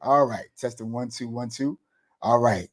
All right. Testing 1 2 1 2. All right.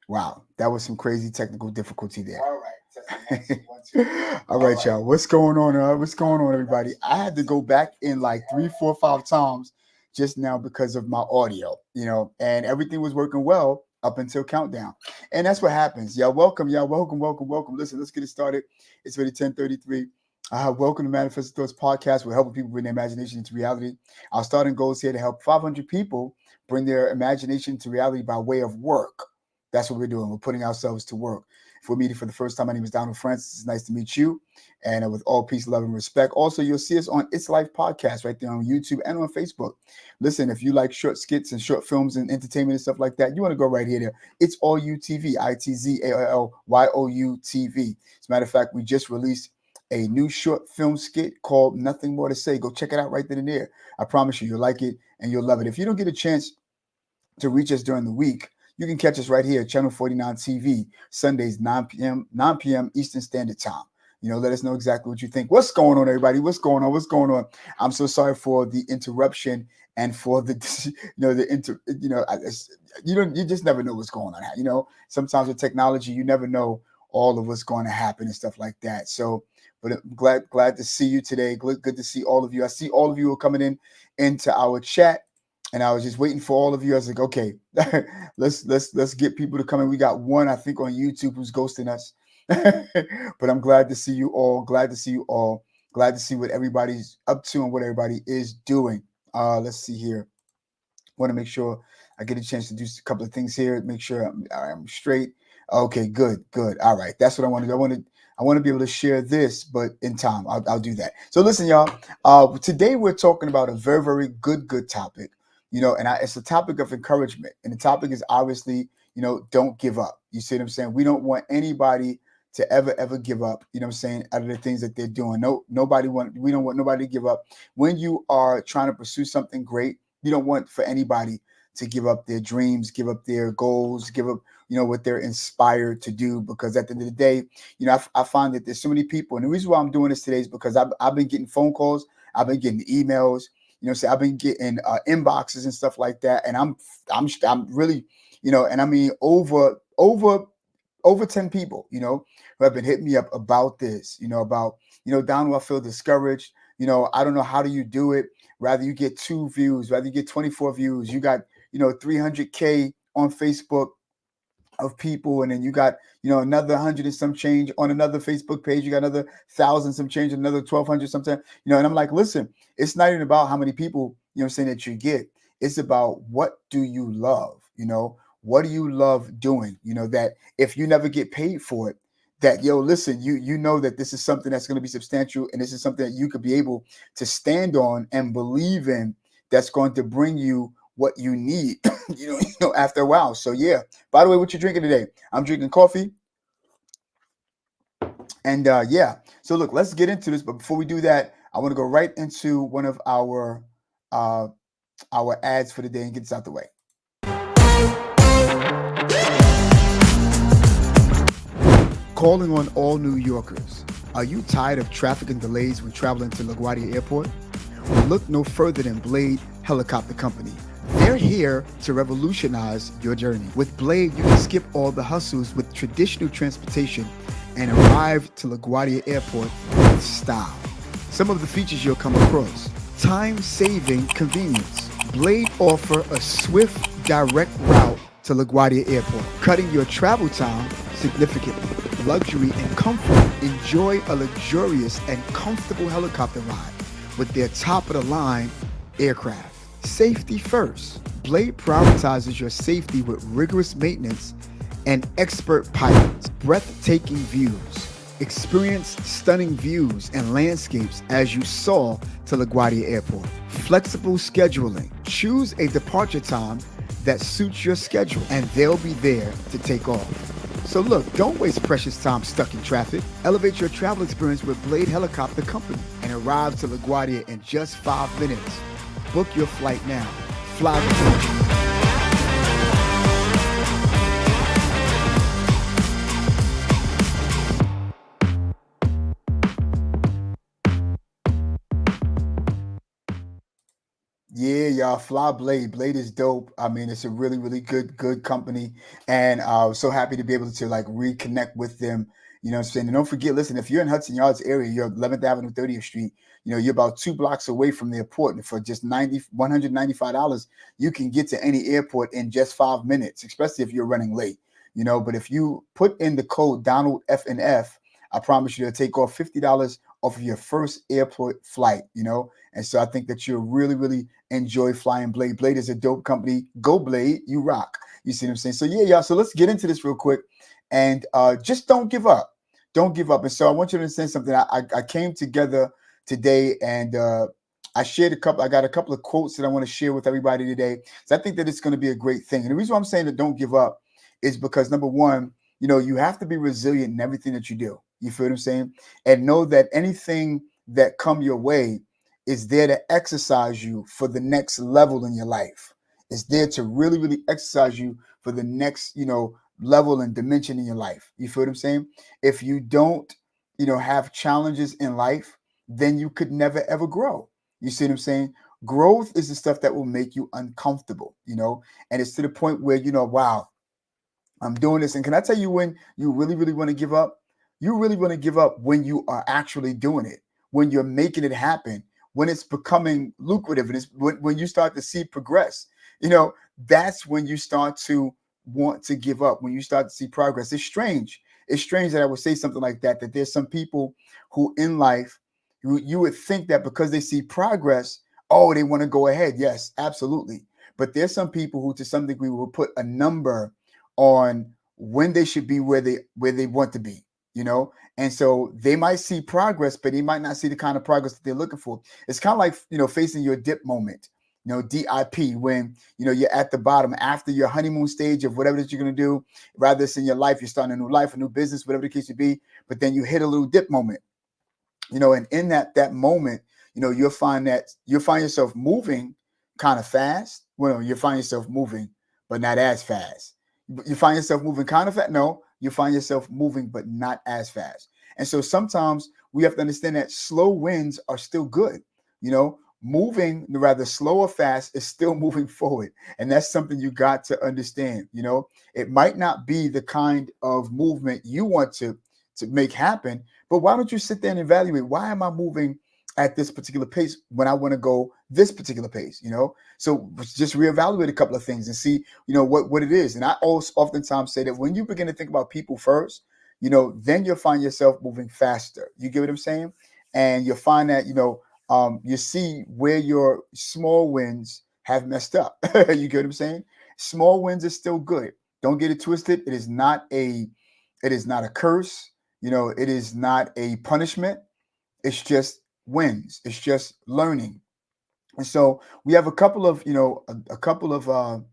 Wow, that was some crazy technical difficulty there. All right. Testing 1 2 1 2. All right, y'all. What's going on? What's going on, everybody? I had to go back in like 3 4 5 times just now because of my audio, and everything was working well up until countdown. And that's what happens. Y'all welcome, welcome. Listen, let's get it started. It's already 10:33. Welcome to Manifest Thoughts Podcast. We're helping people bring their imagination into reality. Our starting goal is here to help 500 people bring their imagination into reality by way of work. That's what we're doing. We're putting ourselves to work. If we're meeting for the first time, my name is Donald Francis. It's nice to meet you. And with all peace, love, and respect. Also, you'll see us on It's Life Podcast right there on YouTube and on Facebook. Listen, if you like short skits and short films and entertainment and stuff like that, you want to go right here. It's All You TV, ITZALLYOU TV. As a matter of fact, we just released a new short film skit called Nothing More to Say. Go check it out right then and there. I promise you, you'll like it and you'll love it. If you don't get a chance to reach us during the week, you can catch us right here at Channel 49 TV, Sundays, 9 p.m. Eastern Standard Time. Let us know exactly what you think. What's going on, everybody? What's going on? I'm so sorry for the interruption and for the, you just never know what's going on. Sometimes with technology, you never know all of what's going to happen and stuff like that. So, but I'm glad to see you today. Good to see all of you. I see all of you are coming into our chat. And I was just waiting for all of you. I was like, okay, let's get people to come in. We got one, I think, on YouTube who's ghosting us. But I'm glad to see you all. Glad to see what everybody's up to and what everybody is doing. Let's see here. Want to make sure I get a chance to do a couple of things here. Make sure I'm straight. Okay, good. All right, that's what I want to do. I want to be able to share this, but in time, I'll do that. So listen, y'all. Today we're talking about a very, very good topic. It's a topic of encouragement. And the topic is obviously, don't give up. You see what I'm saying? We don't want anybody to ever give up, out of the things that they're doing. We don't want nobody to give up. When you are trying to pursue something great, you don't want for anybody to give up their dreams, give up their goals, give up, what they're inspired to do. Because at the end of the day, I find that there's so many people. And the reason why I'm doing this today is because I've been getting phone calls, I've been getting emails, I've been getting inboxes and stuff like that, and I'm really, and I mean over 10 people, who have been hitting me up about this, Donald, I feel discouraged. I don't know, how do you do it? Rather you get 2 views, rather you get 24 views, you got 300K on Facebook of people, and then you got another 100 and some change on another Facebook page, you got another 1,000 some change, another 1,200 something, and I'm like, listen, it's not even about how many people saying that you get. It's about what do you love. What do you love doing, that if you never get paid for it, that listen, you know that this is something that's going to be substantial, and this is something that you could be able to stand on and believe in, that's going to bring you what you need, after a while. So yeah. By the way, what you drinking today? I'm drinking coffee. And yeah. So look, let's get into this. But before we do that, I want to go right into one of our ads for the day and get this out the way. Calling on all New Yorkers. Are you tired of traffic and delays when traveling to LaGuardia Airport? Well, look no further than Blade Helicopter Company. They're here to revolutionize your journey. With Blade, you can skip all the hustles with traditional transportation and arrive to LaGuardia Airport with style. Some of the features you'll come across: time-saving convenience. Blade offer a swift, direct route to LaGuardia Airport, cutting your travel time significantly. Luxury and comfort. Enjoy a luxurious and comfortable helicopter ride with their top-of-the-line aircraft. Safety first. Blade prioritizes your safety with rigorous maintenance and expert pilots. Breathtaking views. Experience stunning views and landscapes as you soar to LaGuardia Airport. Flexible scheduling. Choose a departure time that suits your schedule, and they'll be there to take off. So look, don't waste precious time stuck in traffic. Elevate your travel experience with Blade Helicopter Company and arrive to LaGuardia in just 5 minutes. Book your flight now. Fly with me. Yeah, y'all. Fly Blade. Blade is dope. I mean, it's a really, really good company, and so happy to be able to like reconnect with them. You know what I'm saying? And don't forget, listen, if you're in Hudson Yards area, you're 11th Avenue, 30th Street. You know, you're about 2 blocks away from the airport, and for just $195, you can get to any airport in just 5 minutes, especially if you're running late. You know, but if you put in the code Donald FNF, I promise you they'll take off $50 off of your first airport flight. You know, and so I think that you'll really, really enjoy flying Blade. Blade is a dope company. Go Blade, you rock. You see what I'm saying? So yeah, y'all. So let's get into this real quick, and just don't give up. Don't give up. And so I want you to understand something. I came together today, and I shared a couple. I got a couple of quotes that I want to share with everybody today. So I think that it's going to be a great thing. And the reason why I'm saying that don't give up is because number one, you know, you have to be resilient in everything that you do. You feel what I'm saying? And know that anything that come your way is there to exercise you for the next level in your life. It's there to really, really exercise you for the next, you know, level and dimension in your life. You feel what I'm saying? If you don't, you know, have challenges in life, then you could never ever grow. You see what I'm saying? Growth is the stuff that will make you uncomfortable, you know, and it's to the point where, you know, wow, I'm doing this. And can I tell you when you really, really want to give up? You really want to give up when you are actually doing it, when you're making it happen, when it's becoming lucrative, and it's when you start to see progress. You know, that's when you start to want to give up, when you start to see progress. It's strange. It's strange that I would say something like that, that there's some people who in life, you would think that because they see progress, oh, they want to go ahead. Yes, absolutely. But there's some people who to some degree will put a number on when they should be where they want to be, you know. And so they might see progress, but they might not see the kind of progress that they're looking for. It's kind of like, you know, facing your dip moment, you know, DIP, when, you know, you're at the bottom after your honeymoon stage of whatever that you're going to do, rather it's in your life, you're starting a new life, a new business, whatever the case may be, but then you hit a little dip moment, you know. And in that moment, you know, you'll find yourself moving kind of fast. Well, you'll find yourself moving but not as fast. You find yourself moving kind of fast. No, you find yourself moving but not as fast. And so sometimes we have to understand that slow wins are still good. You know, moving rather slow or fast is still moving forward, and that's something you got to understand. You know, it might not be the kind of movement you want to make happen, but why don't you sit there and evaluate, why am I moving at this particular pace when I want to go this particular pace? You know, so just reevaluate a couple of things and see, you know, what it is. And I also oftentimes say that when you begin to think about people first, you know, then you'll find yourself moving faster. You get what I'm saying? And you'll find that, you know, you see where your small wins have messed up. You get what I'm saying? Small wins are still good. Don't get it twisted. It is not a curse. You know, it is not a punishment. It's just wins. It's just learning. And so we have a couple of, you know, a couple of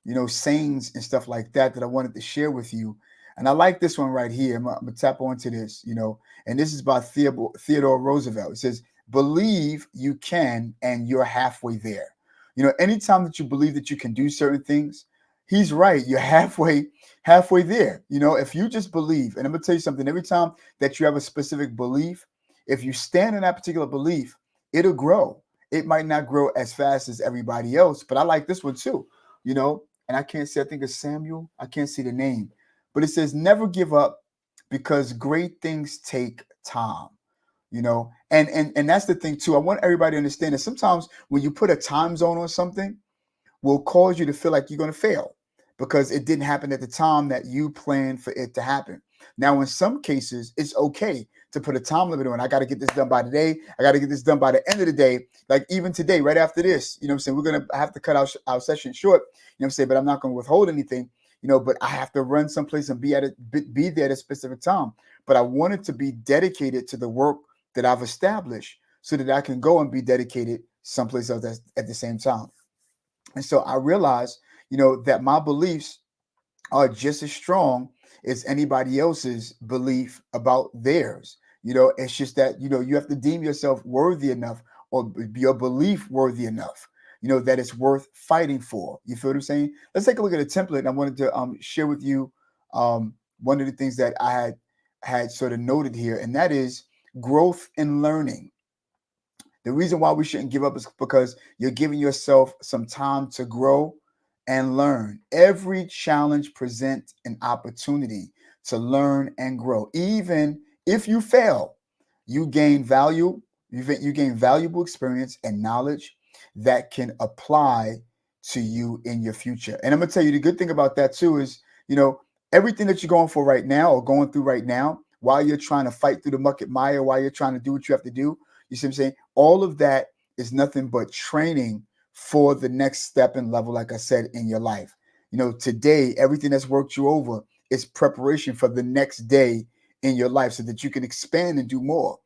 you know, sayings and stuff like that I wanted to share with you. And I like this one right here. I'm gonna tap onto this, you know, and this is by Theodore Roosevelt. It says, "Believe you can, and you're halfway there." You know, anytime that you believe that you can do certain things, he's right. You're halfway there. You know, if you just believe, and I'm gonna tell you something. Every time that you have a specific belief, if you stand in that particular belief, it'll grow. It might not grow as fast as everybody else, but I like this one too. You know, and I can't see, I think it's Samuel. I can't see the name, but it says, "Never give up because great things take time." You know, and that's the thing too. I want everybody to understand that sometimes when you put a time zone on something, will cause you to feel like you're going to fail because it didn't happen at the time that you planned for it to happen. Now, in some cases, it's okay to put a time limit on. I got to get this done by today. I got to get this done by the end of the day. Like even today, right after this, you know what I'm saying? We're going to have to cut our session short, you know what I'm saying? But I'm not going to withhold anything, you know, but I have to run someplace and be there at a specific time. But I wanted to be dedicated to the work that I've established so that I can go and be dedicated someplace else at the same time. And so I realized, you know, that my beliefs are just as strong as anybody else's belief about theirs. You know, it's just that, you know, you have to deem yourself worthy enough, or your belief worthy enough, you know, that it's worth fighting for. You feel what I'm saying? Let's take a look at a template. And I wanted to share with you one of the things that I had sort of noted here, and that is growth and learning. The reason why we shouldn't give up is because you're giving yourself some time to grow and learn. Every challenge presents an opportunity to learn and grow. Even if you fail, you gain value, you gain valuable experience and knowledge that can apply to you in your future. And I'm gonna tell you the good thing about that too is, everything that you're going for right now or going through right now, while you're trying to fight through the muck mire, while you're trying to do what you have to do, you see what I'm saying? All of that is nothing but training for the next step and level, like I said, in your life. Today, everything that's worked you over is preparation for the next day in your life so that you can expand and do more,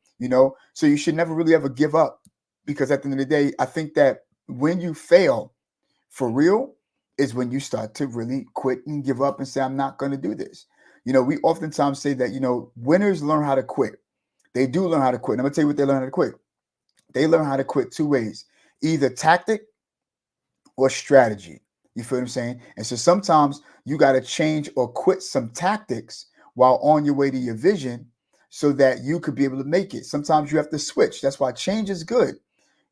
So you should never really ever give up, because at the end of the day, I think that when you fail for real is when you start to really quit and give up and say, I'm not going to do this. We oftentimes say that, winners learn how to quit. They do learn how to quit. And I'm going to tell you what they learn how to quit. They learn how to quit two ways, either tactic or strategy. You feel what I'm saying? And so sometimes you got to change or quit some tactics while on your way to your vision so that you could be able to make it. Sometimes you have to switch. That's why change is good.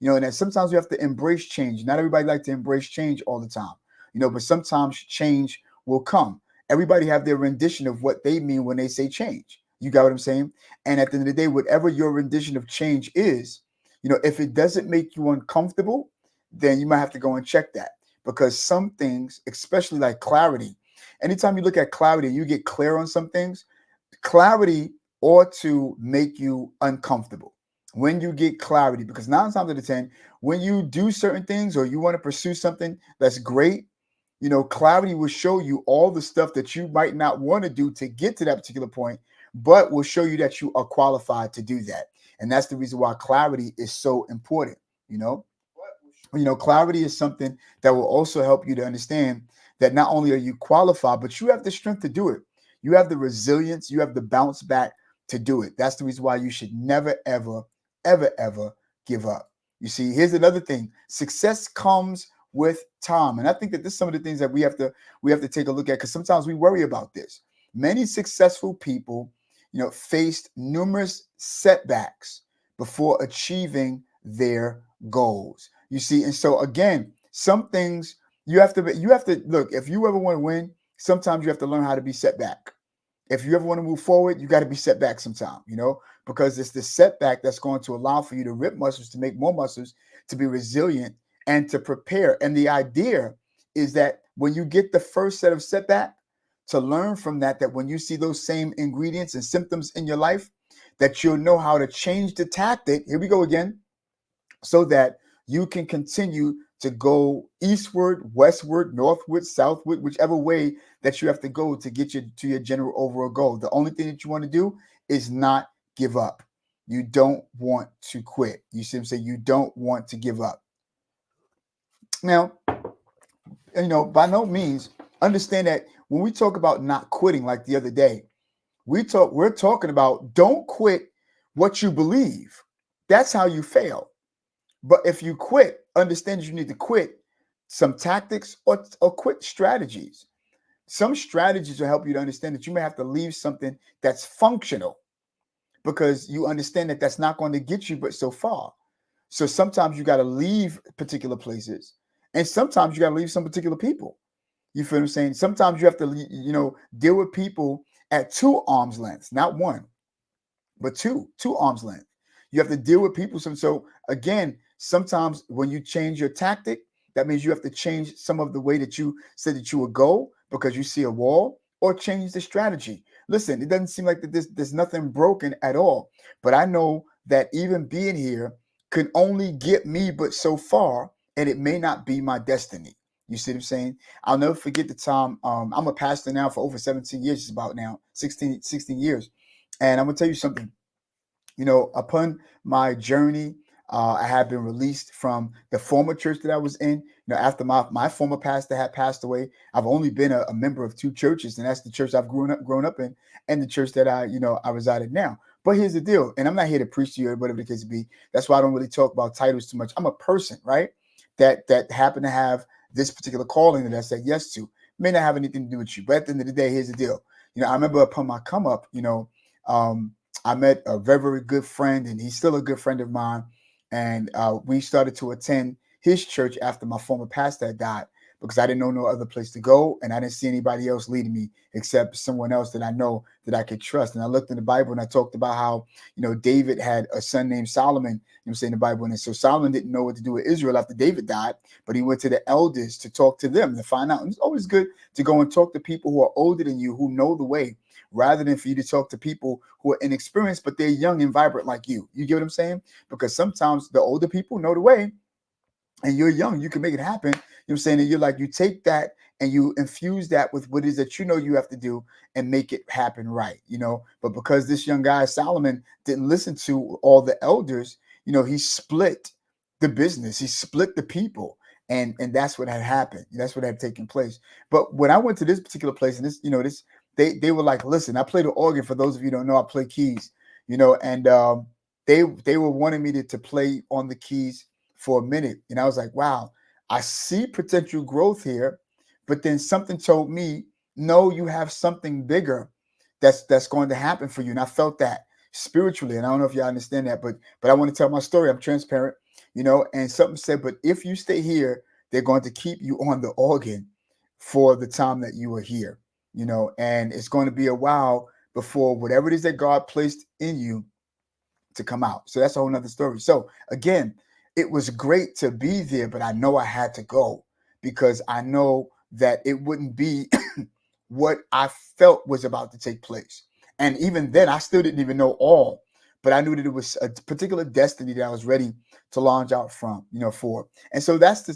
And then sometimes you have to embrace change. Not everybody like to embrace change all the time, but sometimes change will come. Everybody have their rendition of what they mean when they say change. You got what I'm saying? And at the end of the day, whatever your rendition of change is, if it doesn't make you uncomfortable, then you might have to go and check that, because some things, especially like clarity, anytime you look at clarity, you get clear on some things, clarity ought to make you uncomfortable when you get clarity, because 9 times out of 10, when you do certain things or you want to pursue something that's great, clarity will show you all the stuff that you might not want to do to get to that particular point, but will show you that you are qualified to do that. And that's the reason why clarity is so important. Clarity is something that will also help you to understand that not only are you qualified, but you have the strength to do it. You have the resilience, you have the bounce back to do it. That's the reason why you should never, ever, ever, ever give up. You see, here's another thing. Success comes with time. And I think that this is some of the things that we have to take a look at, because sometimes we worry about this. Many successful people, faced numerous setbacks before achieving their goals. You see, and so again, some things you have to look, if you ever want to win, sometimes you have to learn how to be set back. If you ever want to move forward, you got to be set back sometime, because it's the setback that's going to allow for you to rip muscles, to make more muscles, to be resilient and to prepare. And the idea is that when you get the first set of setback, to learn from that when you see those same ingredients and symptoms in your life, that you'll know how to change the tactic. Here we go again, so that you can continue to go eastward, westward, northward, southward, whichever way that you have to go to get you to your general overall goal. The only thing that you want to do is not give up. You don't want to quit. You see what I'm saying? You don't want to give up. Now, by no means, understand that when we talk about not quitting, like the other day, we're talking about don't quit what you believe. That's how you fail. But if you quit, understand you need to quit some tactics or quit strategies. Some strategies will help you to understand that you may have to leave something that's functional, because you understand that that's not going to get you but so far. So sometimes you got to leave particular places, and sometimes you got to leave some particular people. You feel what I'm saying? Sometimes you have to, deal with people at 2 arms lengths, not 1, but 2 arms length. You have to deal with people. So again, sometimes when you change your tactic, that means you have to change some of the way that you said that you would go because you see a wall, or change the strategy. Listen, it doesn't seem like that there's nothing broken at all, but I know that even being here can only get me but so far, and it may not be my destiny. You see what I'm saying? I'll never forget the time. I'm a pastor now for over 17 years, it's about now 16 years. And I'm gonna tell you something. Upon my journey, I had been released from the former church that I was in. After my former pastor had passed away, I've only been a member of 2 churches, and that's the church I've grown up in, and the church that I reside in now. But here's the deal, and I'm not here to preach to you or whatever the case be. That's why I don't really talk about titles too much. I'm a person, right? That happened to have this particular calling that I said yes to. May not have anything to do with you, but at the end of the day, here's the deal. I remember upon my come up, I met a very, very good friend, and he's still a good friend of mine. And we started to attend his church after my former pastor had died, because I didn't know no other place to go, and I didn't see anybody else leading me except someone else that I know that I could trust. And I looked in the Bible and I talked about how, David had a son named Solomon, in the Bible. And so Solomon didn't know what to do with Israel after David died, but he went to the elders to talk to them to find out. And it's always good to go and talk to people who are older than you, who know the way, rather than for you to talk to people who are inexperienced, but they're young and vibrant like you. You get what I'm saying? Because sometimes the older people know the way, and you're young, you can make it happen. You know what I'm saying? And you're like, you take that and you infuse that with what it is that you have to do and make it happen right, But because this young guy, Solomon, didn't listen to all the elders, he split the business. He split the people. And that's what had happened. That's what had taken place. But when I went to this particular place, and this, they were like, listen, I play the organ. For those of you who don't know, I play keys, and they were wanting me to play on the keys for a minute. And I was like, wow, I see potential growth here. But then something told me, no, you have something bigger that's going to happen for you. And I felt that spiritually. And I don't know if y'all understand that, but I want to tell my story. I'm transparent, and something said, but if you stay here, they're going to keep you on the organ for the time that you are here, and it's going to be a while before whatever it is that God placed in you to come out. So that's a whole nother story. So again, it was great to be there, but I know I had to go, because I know that it wouldn't be what I felt was about to take place. And even then, I still didn't even know all, but I knew that it was a particular destiny that I was ready to launch out from, for. And so that's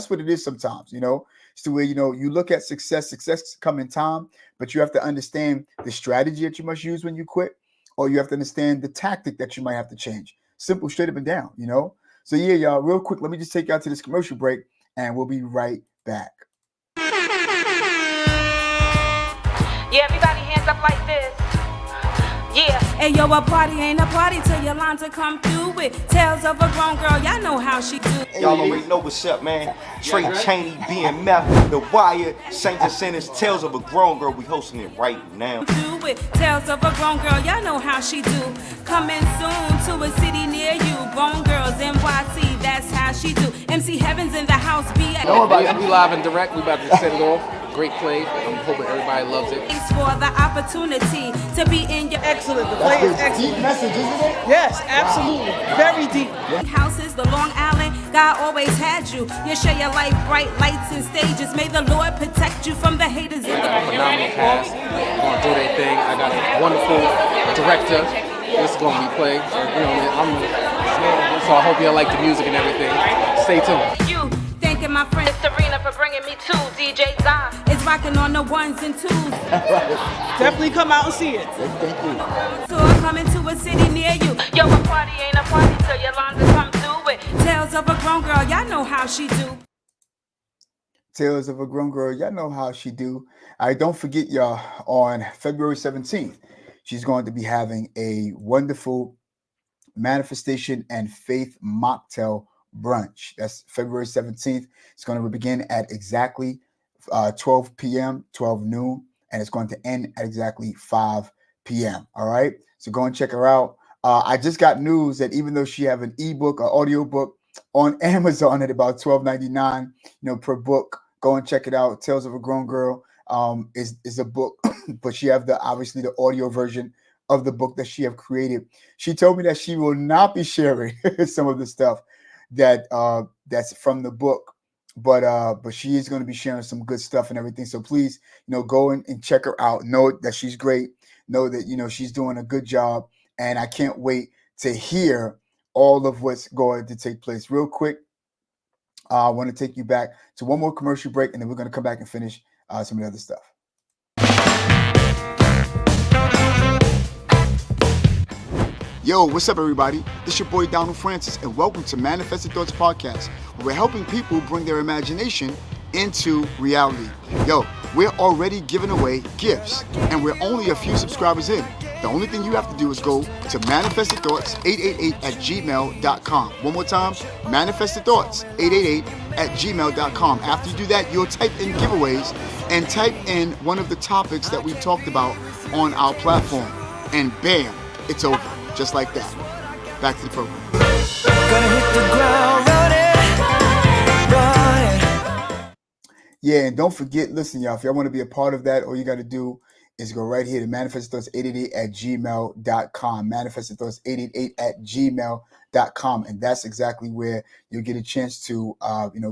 what it is sometimes, It's the way, you look at success come in time, but you have to understand the strategy that you must use when you quit, or you have to understand the tactic that you might have to change. Simple, straight up and down, So yeah, y'all, real quick, let me just take y'all to this commercial break, and we'll be right back. Yeah, everybody hands up like this. Yeah. Hey, yo, a party ain't a party till Yolanda come through with tales of a grown girl. Y'all know how she do. Y'all already know what's up, man. Trey Chaney, BMF, The Wire, Saints and Sinners, Tales of a Grown Girl. We hosting it right now. Do with tales of a grown girl. Y'all know how she do. Coming soon to a city near you. Grown Girls NYC, that's how she do. MC Heaven's in the house. Be we live and direct. We about to set it off. Great play. I'm hoping everybody loves it. Thanks for the opportunity to be in your excellent. The play is excellent. Deep message, isn't it? Yes, absolutely. Very deep. houses, the Long Island. God always had you. You share your life, bright lights and stages. May the Lord protect you from the haters in the phenomenal cast. Going to do their thing. I got a wonderful director. This is going to be played. So I hope y'all like the music and everything. Stay tuned. You thanking my friend Serena for bringing me to DJ Zion. It's rocking on the ones and twos. Definitely come out and see it. Thank you. So I'm coming to a city near you. Yo, a party ain't a party till Yolanda come through it. Tales of a grown girl, y'all know how she do. Tales of a Grown Girl, y'all know how she do. All right, don't forget, y'all, on February 17th, she's going to be having a wonderful manifestation and faith mocktail brunch. That's February 17th. It's going to begin at exactly 12 p.m., 12 noon, and it's going to end at exactly 5 p.m. All right, so go and check her out. I just got news that even though she have an ebook or audio book on Amazon at about $12.99, per book, go and check it out. Tales of a Grown Girl is a book, but she have obviously the audio version of the book that she have created. She told me that she will not be sharing some of the stuff that's from the book, but she is going to be sharing some good stuff and everything. So please, go and check her out. Know that she's great. Know that she's doing a good job, and I can't wait to hear all of what's going to take place. Real quick, I want to take you back to one more commercial break, and then we're going to come back and finish some of the other stuff. Yo, what's up, everybody? This your boy, Donald Francis, and welcome to Manifested Thoughts Podcast, where we're helping people bring their imagination into reality. Yo, we're already giving away gifts, and we're only a few subscribers in. The only thing you have to do is go to manifestedthoughts888@gmail.com. One more time, manifestedthoughts888@gmail.com. After you do that, you'll type in giveaways and type in one of the topics that we've talked about on our platform, and bam, it's over. Just like that. Back to the program. Gonna hit the ground running. Yeah, and don't forget, listen, y'all, if y'all want to be a part of that, all you got to do is go right here to manifestthoughts888@gmail.com. Manifestthoughts888@gmail.com. And that's exactly where you'll get a chance to,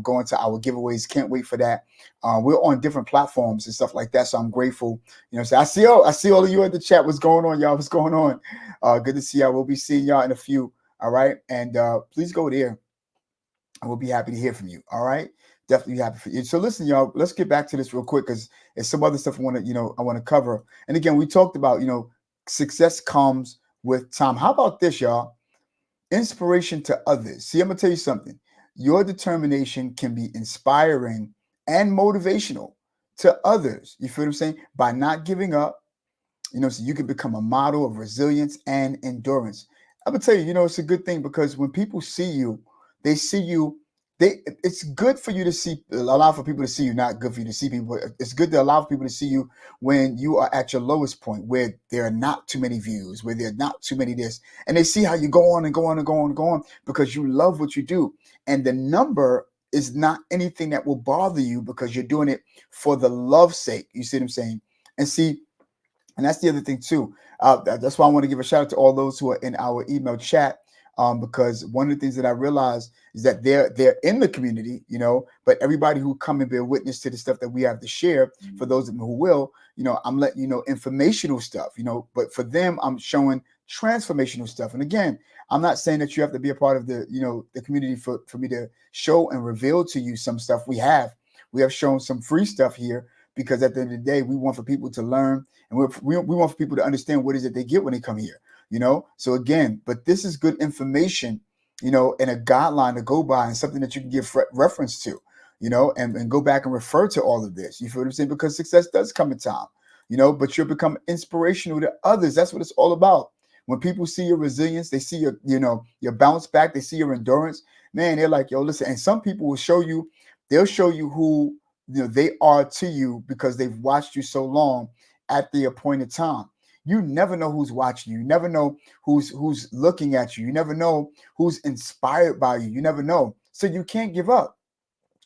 go into our giveaways. Can't wait for that. We're on different platforms and stuff like that. So I'm grateful. So I see all of you in the chat. What's going on, y'all? What's going on? Good to see y'all. We'll be seeing y'all in a few. All right. And please go there. And we'll be happy to hear from you. All right. Definitely happy for you. So listen, y'all, let's get back to this real quick because there's some other stuff I want to cover. And again, we talked about, success comes with time. How about this, y'all? Inspiration to others. See, I'm gonna tell you something. Your determination can be inspiring and motivational to others. You feel what I'm saying? By not giving up, so you can become a model of resilience and endurance. I'm gonna tell you, it's a good thing because when people see you, they see you. It's good for you to see, allow for people to see you, not good for you to see people. It's good to allow people to see you when you are at your lowest point, where there are not too many views, where there are not too many this, and they see how you go on and go on and go on and go on because you love what you do. And the number is not anything that will bother you because you're doing it for the love's sake. You see what I'm saying? And that's the other thing too. That's why I want to give a shout out to all those who are in our email chat. Because one of the things that I realized is that they're in the community, but everybody who come and bear witness to the stuff that we have to share, for those of them who will, I'm letting you know informational stuff, but for them, I'm showing transformational stuff. And again, I'm not saying that you have to be a part of the, the community for me to show and reveal to you some stuff. We have shown some free stuff here because at the end of the day, we want for people to learn and we want for people to understand what is it they get when they come here. So again, but this is good information, and a guideline to go by and something that you can give reference to, and go back and refer to all of this. You feel what I'm saying? Because success does come in time, but you'll become inspirational to others. That's what it's all about. When people see your resilience, they see your bounce back, they see your endurance, man, they're like, yo, listen. And some people will show you, they'll show you who they are to you because they've watched you so long at the appointed time. You never know who's watching you. You never know who's looking at you. You never know who's inspired by you. You never know. So you can't give up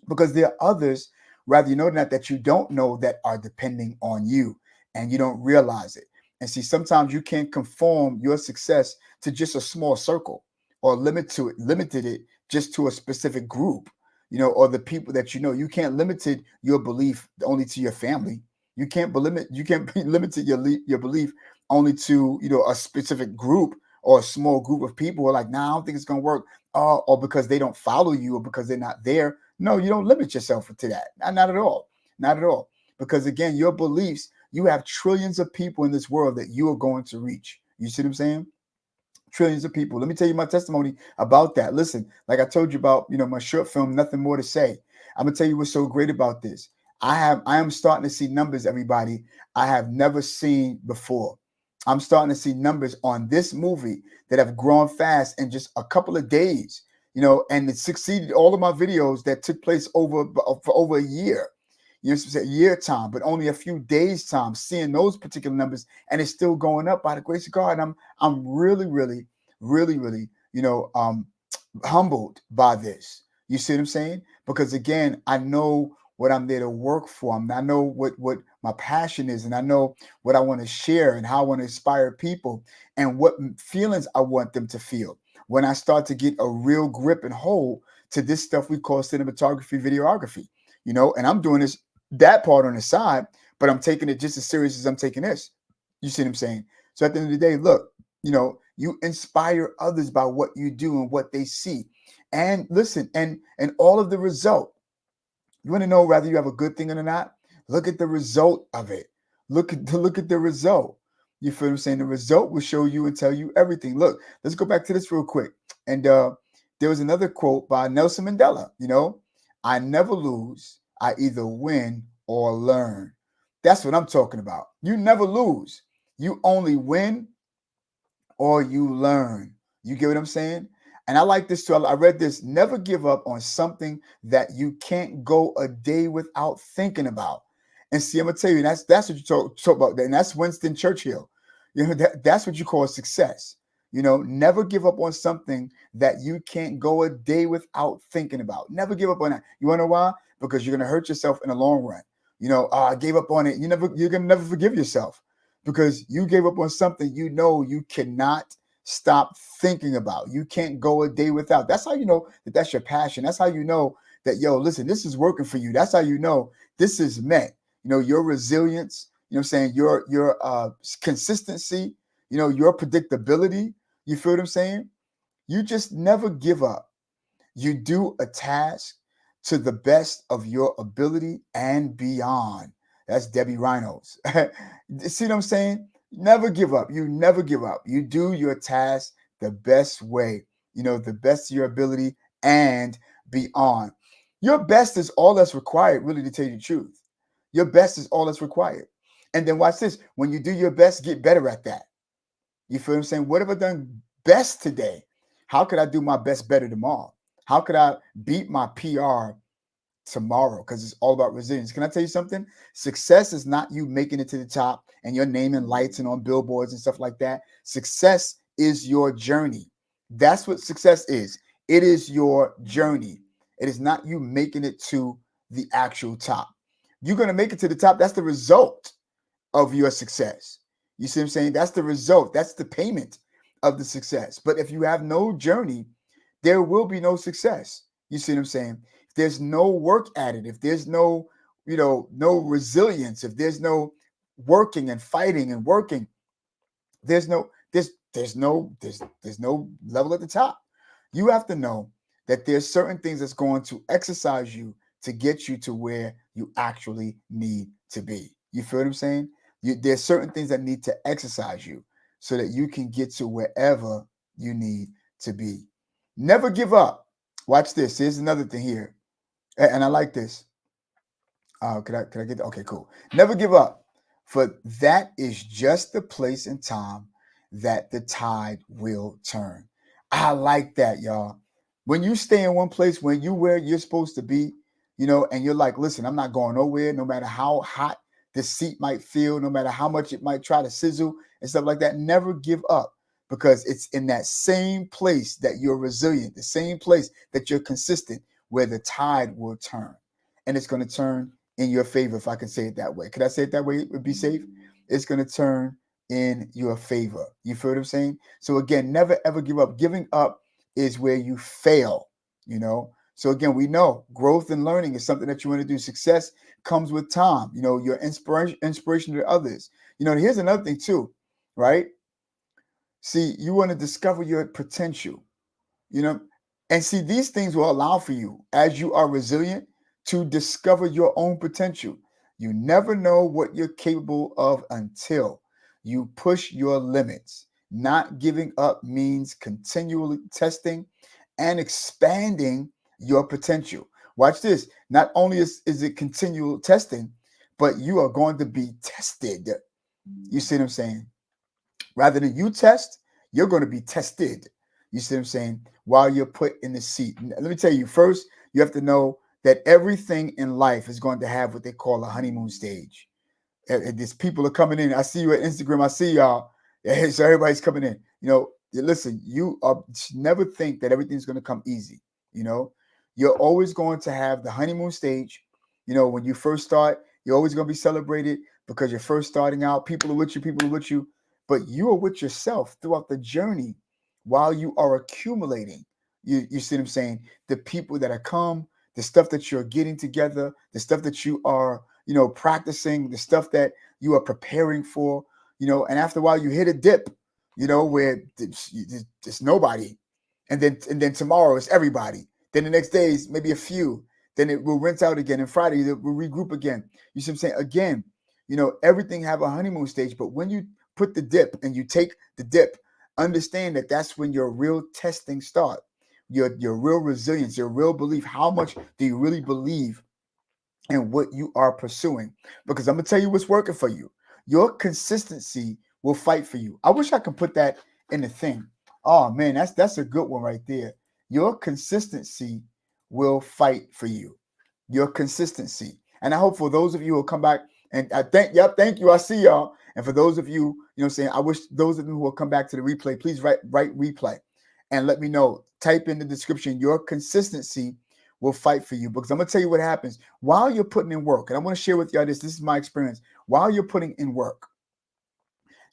because there are others, rather that you don't know that are depending on you and you don't realize it. And see, sometimes you can't conform your success to just a small circle or limited it just to a specific group, or the people that You can't limit your belief only to your family. You can't be limited your belief only to a specific group or a small group of people who are like, nah, I don't think it's gonna work, or because they don't follow you or because they're not there. No, you don't limit yourself to that. Not at all. Not at all. Because again, your beliefs, you have trillions of people in this world that you are going to reach. You see what I'm saying? Trillions of people. Let me tell you my testimony about that. Listen, like I told you about, my short film, Nothing More to Say. I'm gonna tell you what's so great about this. I am starting to see numbers, everybody, I have never seen before. I'm starting to see numbers on this movie that have grown fast in just a couple of days, and it succeeded all of my videos that took place for over a year, it's a year time, but only a few days time, seeing those particular numbers, and it's still going up by the grace of God. And I'm really, really, really, really, humbled by this. You see what I'm saying? Because again, I know what I'm there to work for. I know what my passion is, and I know what I want to share and how I want to inspire people and what feelings I want them to feel when I start to get a real grip and hold to this stuff we call cinematography, videography, and I'm doing that part on the side, but I'm taking it just as serious as I'm taking this. You see what I'm saying? So at the end of the day, look, you inspire others by what you do and what they see. And listen, and all of the result. You want to know whether you have a good thing or not? Look at the result of it. Look at the result. You feel what I'm saying? The result will show you and tell you everything. Look, let's go back to this real quick. And there was another quote by Nelson Mandela. I never lose. I either win or learn. That's what I'm talking about. You never lose. You only win or you learn. You get what I'm saying? And I like this too. I read this. Never give up on something that you can't go a day without thinking about. And see, I'm gonna tell you, that's what you talk about. And that's Winston Churchill. That's what you call success. You know, never give up on something that you can't go a day without thinking about. Never give up on that. You want to know why? Because you're going to hurt yourself in the long run. You know, I gave up on it. You're going to never forgive yourself because you gave up on something you know you cannot stop thinking about. You can't go a day without. That's how you know that that's your passion. That's how you know that, yo, listen, this is working for you. That's how you know this is meant. You know, your resilience, you know what I'm saying, your consistency, you know, your predictability. You feel what I'm saying? You just never give up. You do a task to the best of your ability and beyond. That's Debbie Reynolds. See what I'm saying? Never give up. You never give up. You do your task the best way, you know, the best of your ability and beyond. Your best is all that's required, really, to tell you the truth. Your best is all that's required. And then watch this. When you do your best, get better at that. You feel what I'm saying? What have I done best today? How could I do my best better tomorrow? How could I beat my PR tomorrow? Because it's all about resilience. Can I tell you something? Success is not you making it to the top and your name in lights and on billboards and stuff like that. Success is your journey. That's what success is. It is your journey. It is not you making it to the actual top. You're going to make it to the top. That's the result of your success. You see what I'm saying? That's the result. That's the payment of the success. But if you have no journey, there will be no success. You see what I'm saying? If there's no work at it, if there's no, you know, no resilience, if there's no working and fighting and working, there's no level at the top. You have to know that there's certain things that's going to exercise you to get you to where you actually need to be. You feel what I'm saying? There's certain things that need to exercise you so that you can get to wherever you need to be. Never give up. Watch this. Here's another thing here. And I like this. Could I get that? Okay, cool. Never give up. For that is just the place and time that the tide will turn. I like that, y'all. When you stay in one place, when you where you're supposed to be, you know, and you're like, listen, I'm not going nowhere, no matter how hot the seat might feel, no matter how much it might try to sizzle and stuff like that. Never give up, because it's in that same place that you're resilient, the same place that you're consistent, where the tide will turn. And it's going to turn in your favor, if I can say it that way. Could I say it that way? It would be safe. It's going to turn in your favor. You feel what I'm saying? So again, never ever give up. Giving up is where you fail, you know? So again, we know growth and learning is something that you want to do. Success comes with time, you know, your inspiration to others. You know, here's another thing too, right? See, you want to discover your potential, you know, and see, these things will allow for you, as you are resilient, to discover your own potential. You never know what you're capable of until you push your limits. Not giving up means continually testing and expanding your potential. Watch this. Not only is it continual testing, but you are going to be tested. You see what I'm saying? Rather than you test, you're going to be tested. You see what I'm saying? While you're put in the seat. Let me tell you, first, you have to know that everything in life is going to have what they call a honeymoon stage. These people are coming in. I see you at Instagram. I see y'all. So everybody's coming in. You know, listen, never think that everything's going to come easy. You know, you're always going to have the honeymoon stage. You know, when you first start, you're always going to be celebrated because you're first starting out. People are with you, but you are with yourself throughout the journey while you are accumulating. You see what I'm saying? The people that are come, the stuff that you're getting together, the stuff that you are, you know, practicing, the stuff that you are preparing for, you know, and after a while you hit a dip, you know, where it's nobody. And then tomorrow it's everybody. Then the next day is maybe a few. Then it will rinse out again. And Friday we'll regroup again. You see what I'm saying? Again, you know, everything have a honeymoon stage. But when you put the dip and you take the dip, understand that that's when your real testing starts. Your real resilience, your real belief. How much do you really believe in what you are pursuing? Because I'm going to tell you what's working for you. Your consistency will fight for you. I wish I could put that in the thing. Oh man, that's a good one right there. Your consistency will fight for you. Your consistency. And I hope for those of you who will come back and thank you. I see y'all. And for those of you, you know what I'm saying, I wish those of you who will come back to the replay, please write replay and let me know. Type in the description, your consistency will fight for you, because I'm going to tell you what happens while you're putting in work. And I want to share with y'all this. This is my experience. While you're putting in work,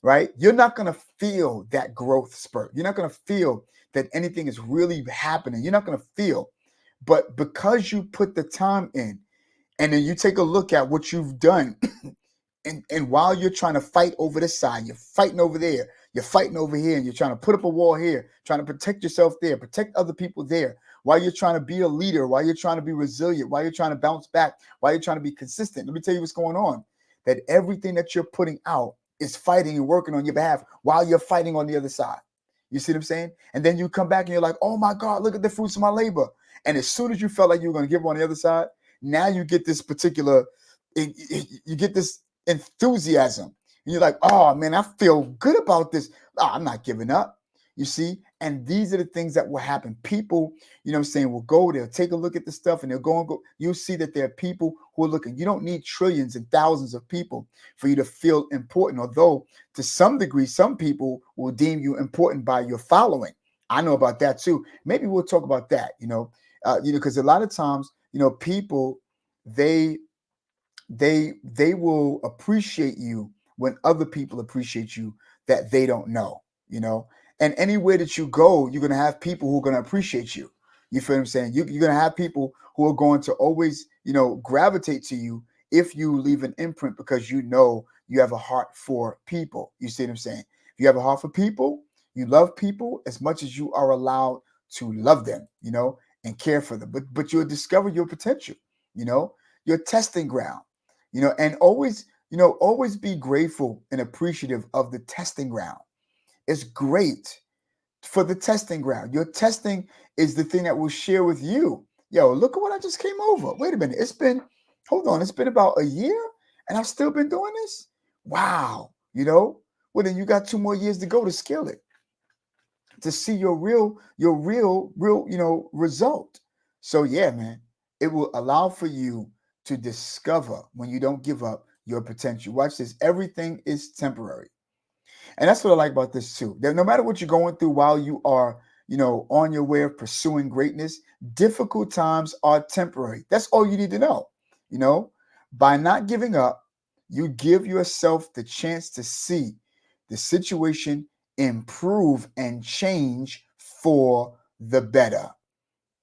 right, you're not going to feel that growth spurt. You're not going to feel that anything is really happening. You're not going to feel. But because you put the time in, and then you take a look at what you've done, and while you're trying to fight over this side, you're fighting over there, you're fighting over here, and you're trying to put up a wall here, trying to protect yourself there, protect other people there, while you're trying to be a leader, while you're trying to be resilient, while you're trying to bounce back, while you're trying to be consistent. Let me tell you what's going on. That everything that you're putting out is fighting and working on your behalf while you're fighting on the other side. You see what I'm saying? And then you come back and you're like, oh my God, look at the fruits of my labor. And as soon as you felt like you were going to give up on the other side, now you get this particular, you get this enthusiasm. And you're like, oh man, I feel good about this. Oh, I'm not giving up. You see? And these are the things that will happen. People, you know what I'm saying, will go, they'll take a look at the stuff and they'll go and go. You'll see that there are people who are looking. You don't need trillions and thousands of people for you to feel important. Although to some degree, some people will deem you important by your following. I know about that too. Maybe we'll talk about that, because a lot of times, people, they will appreciate you when other people appreciate you that they don't know, And anywhere that you go, you're going to have people who are going to appreciate you. You feel what I'm saying? You're going to have people who are going to always, gravitate to you if you leave an imprint, because you have a heart for people. You see what I'm saying? If you have a heart for people, you love people as much as you are allowed to love them, and care for them. But you'll discover your potential, your testing ground, and always be grateful and appreciative of the testing ground. It's great for the testing ground. Your testing is the thing that will share with you. Yo, look at what I just came over. Wait a minute. It's been about a year and I've still been doing this. Wow. Well, then you got 2 more years to go to scale it, to see your real, result. So yeah, man, it will allow for you to discover, when you don't give up, your potential. Watch this. Everything is temporary. And that's what I like about this too. That no matter what you're going through while you are, on your way of pursuing greatness, difficult times are temporary. That's all you need to know. By not giving up, you give yourself the chance to see the situation improve and change for the better.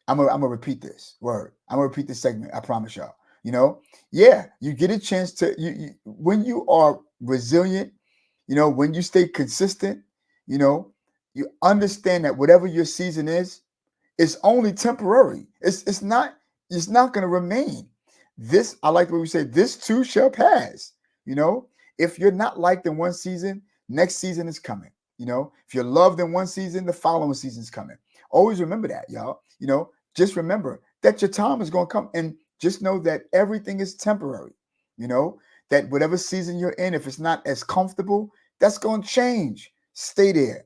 I'm gonna repeat this word. I'm gonna repeat this segment. I promise y'all. You get a chance to you when you are resilient. When you stay consistent, you understand that whatever your season is, it's only temporary. It's not going to remain. This, I like what we say, this too shall pass. If you're not liked in one season, next season is coming. If you're loved in one season, the following season is coming. Always remember that, y'all. Just remember that your time is going to come, and just know that everything is temporary. That whatever season you're in, if it's not as comfortable, that's going to change. Stay there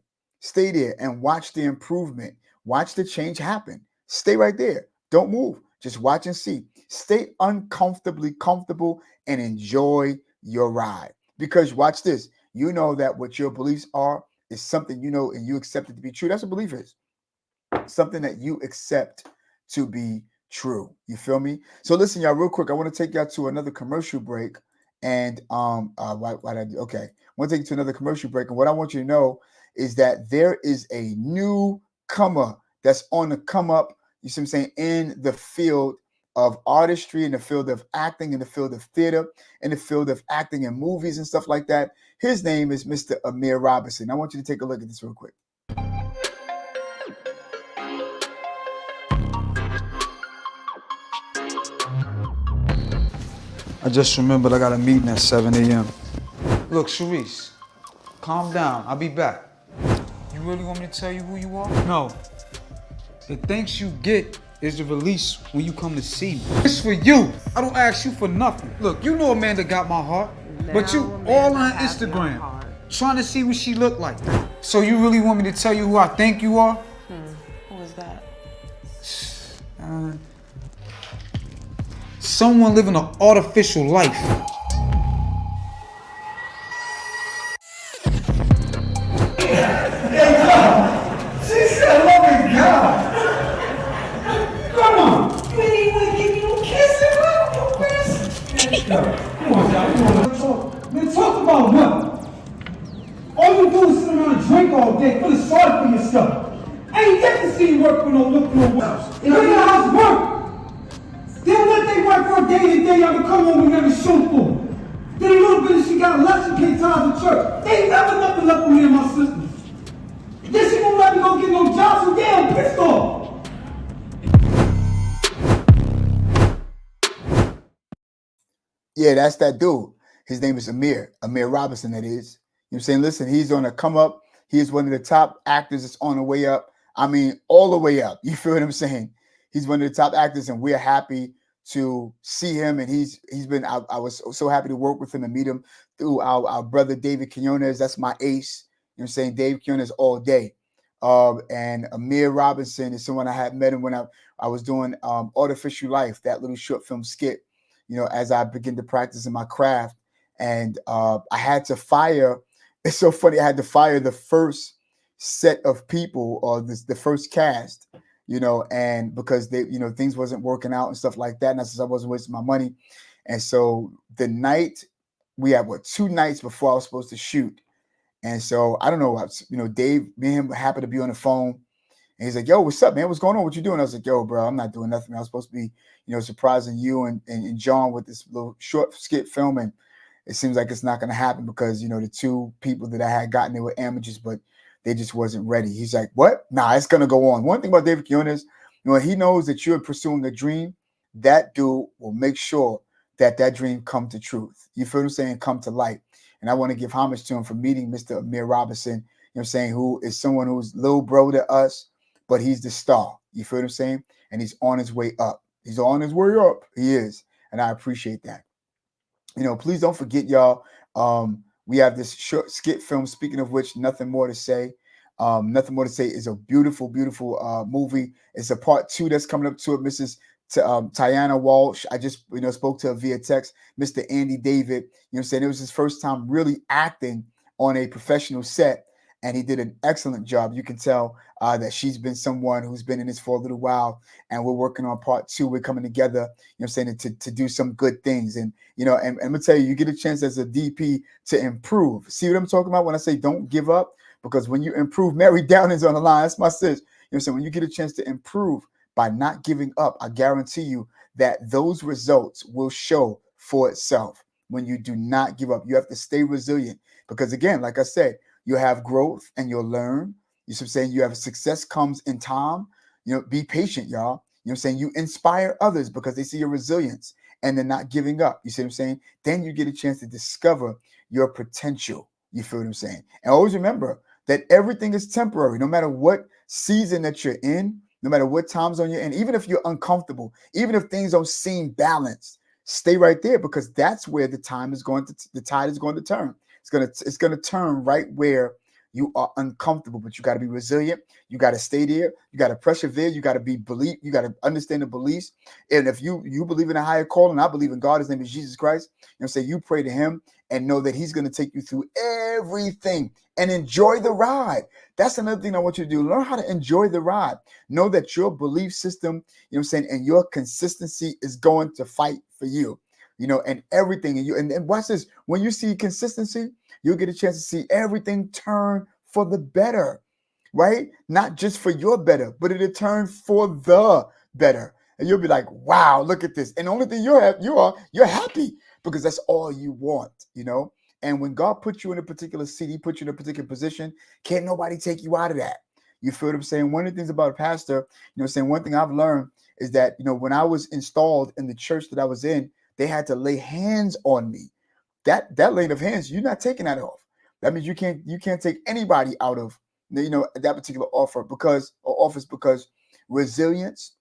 and watch the improvement. Watch the change happen. Stay right there. Don't move. Just watch and see. Stay uncomfortably comfortable and enjoy your ride. Because watch this. That what your beliefs are is something and you accept it to be true. That's what belief is. Something that you accept to be true. You feel me? So listen, y'all, real quick. I want to take y'all to another commercial break. And okay. I want to take you to another commercial break. And what I want you to know is that there is a newcomer that's on the come up, you see what I'm saying, in the field of artistry, in the field of acting, in the field of theater, in the field of acting in movies and stuff like that. His name is Mr. Amir Robinson. I want you to take a look at this real quick. I just remembered I got a meeting at 7 a.m. Look, Sharice, calm down. I'll be back. You really want me to tell you who you are? No. The thanks you get is the release when you come to see me. It's for you. I don't ask you for nothing. Look, you know Amanda got my heart, but you all on Instagram trying to see what she look like. So you really want me to tell you who I think you are? Who is that? Someone living an artificial life. about what? All you do is sit around and drink all day, feeling sorry for yourself. I ain't yet to see you work for no house. In the house work. Then let they work for a day to day, y'all come home and never show for. Then a little bit she got a lesson, pay times in church. They ain't never nothing left for me and my sisters. Then she won't let me go get no job, so damn pissed off. Yeah, that's that dude. His name is Amir Robinson, that is. You know what I'm saying? Listen, he's on a come up. He is one of the top actors that's on the way up. I mean, all the way up. You feel what I'm saying? He's one of the top actors, and we're happy to see him. And he's been, I was so happy to work with him and meet him through our brother David Quinones. That's my ace. You know what I'm saying? Dave Quinones all day. And Amir Robinson is someone I had met him when I was doing Artificial Life, that little short film skit, you know, as I begin to practice in my craft. And I had to fire. It's so funny. I had to fire the first set of people, or the first cast, you know, and because they, you know, things wasn't working out and stuff like that. And I said I wasn't wasting my money. And so the night we had 2 nights before I was supposed to shoot. And so I don't know, you know, Dave, me and him happened to be on the phone. And he's like, yo, what's up, man? What's going on? What you doing? I was like, yo, bro, I'm not doing nothing. I was supposed to be, you know, surprising you and John with this little short skit film. And it seems like it's not going to happen because, you know, the 2 people that I had gotten, they were amateurs, but they just wasn't ready. He's like, what? Nah, it's going to go on. One thing about David Quinones, you know, he knows that you're pursuing a dream. That dude will make sure that dream come to truth. You feel what I'm saying? Come to light. And I want to give homage to him for meeting Mr. Amir Robinson, you know what I'm saying, who is someone who's little bro to us, but he's the star. You feel what I'm saying? And he's on his way up. He's on his way up. He is. And I appreciate that. You know, please don't forget, y'all. We have this short skit film. Speaking of which, Nothing More to Say. Nothing More to Say is a beautiful, beautiful movie. It's a part 2 that's coming up to it. Mrs. Tiana Walsh. I just, you know, spoke to her via text. Mr. Andy David. You know what I'm saying? It was his first time really acting on a professional set, and he did an excellent job. You can tell that she's been someone who's been in this for a little while, and we're working on part 2. We're coming together, you know what I'm saying, to do some good things. And, you know, and I'm going to tell you, you get a chance as a DP to improve. See what I'm talking about when I say don't give up? Because when you improve, Mary Downing's on the line. That's my sis. You know what I'm saying? When you get a chance to improve by not giving up, I guarantee you that those results will show for itself when you do not give up. You have to stay resilient because, again, like I said, you have growth and you'll learn. You know what I'm saying? You have success comes in time. You know, be patient, y'all. You know what I'm saying? You inspire others because they see your resilience and they're not giving up. You see what I'm saying? Then you get a chance to discover your potential. You feel what I'm saying? And always remember that everything is temporary, no matter what season that you're in, no matter what time zone you're in, even if you're uncomfortable, even if things don't seem balanced, stay right there because that's where the tide is going to turn. It's gonna turn right where you are uncomfortable, but you got to be resilient. You got to stay there. You got to persevere. You got to believe. You got to understand the beliefs. And if you believe in a higher calling, I believe in God. His name is Jesus Christ. You know what I'm saying? You pray to him and know that he's going to take you through everything and enjoy the ride. That's another thing I want you to do. Learn how to enjoy the ride. Know that your belief system, you know what I'm saying, and your consistency is going to fight for you, you know, and everything. And watch this. When you see consistency, you'll get a chance to see everything turn for the better, right? Not just for your better, but it'll turn for the better. And you'll be like, wow, look at this. And the only thing you're happy because that's all you want, you know? And when God puts you in a particular seat, he puts you in a particular position, can't nobody take you out of that. You feel what I'm saying? One of the things about a pastor, you know what I'm saying, one thing I've learned is that, you know, when I was installed in the church that I was in, they had to lay hands on me. That laying of hands, you're not taking that off. That means you can't take anybody out of, you know, that particular office because resilience,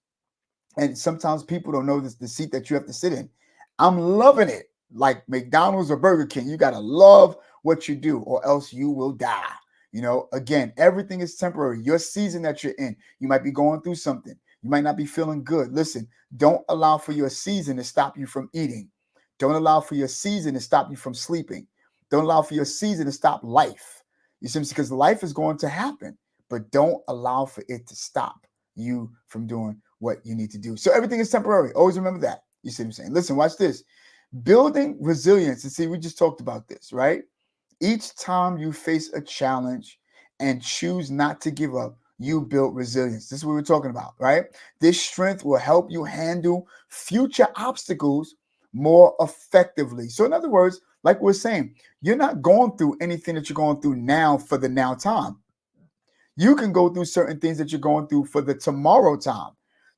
and sometimes people don't know the seat that you have to sit in. I'm loving it. Like McDonald's or Burger King, you got to love what you do or else you will die. You know, again, everything is temporary. Your season that you're in, you might be going through something. You might not be feeling good. Listen, don't allow for your season to stop you from eating. Don't allow for your season to stop you from sleeping. Don't allow for your season to stop life. You see, because life is going to happen, but don't allow for it to stop you from doing what you need to do. So everything is temporary. Always remember that. You see what I'm saying? Listen, watch this. Building resilience. And see, we just talked about this, right? Each time you face a challenge and choose not to give up, you build resilience. This is what we're talking about, right? This strength will help you handle future obstacles more effectively. So in other words, like we're saying, you're not going through anything that you're going through now for the now time. You can go through certain things that you're going through for the tomorrow time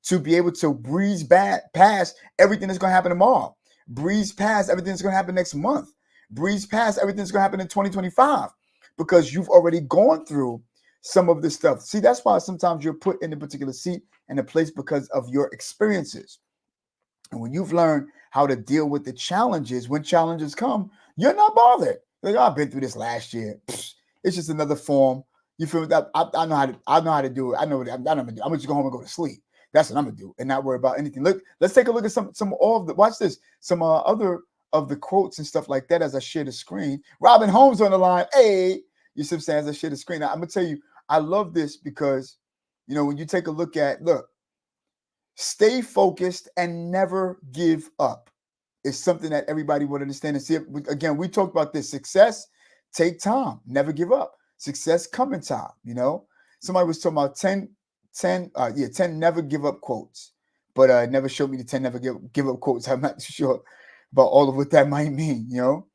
to be able to breeze past everything that's going to happen tomorrow, breeze past everything that's going to happen next month, breeze past everything that's going to happen in 2025, because you've already gone through some of this stuff. See, that's why sometimes you're put in a particular seat and a place because of your experiences. And when you've learned how to deal with the challenges, when challenges come, you're not bothered. Like, oh, I've been through this last year. It's just another form. You feel that? I know how to do it. I know what I'm gonna do. I'm gonna just go home and go to sleep. That's what I'm gonna do, and not worry about anything. Look, let's take a look at some of the. Watch this. Some other of the quotes and stuff like that as I share the screen. Robin Holmes on the line. Hey, you see what I'm saying? As I share the screen, now, I'm gonna tell you, I love this because, you know, when you take a look, stay focused and never give up. It's something that everybody would understand and see. Again, we talked about this. Success take time. Never give up. Success come in time. You know, somebody was talking about 10 never give up quotes, but never showed me the 10 never give up quotes. I'm not sure about all of what that might mean. You know,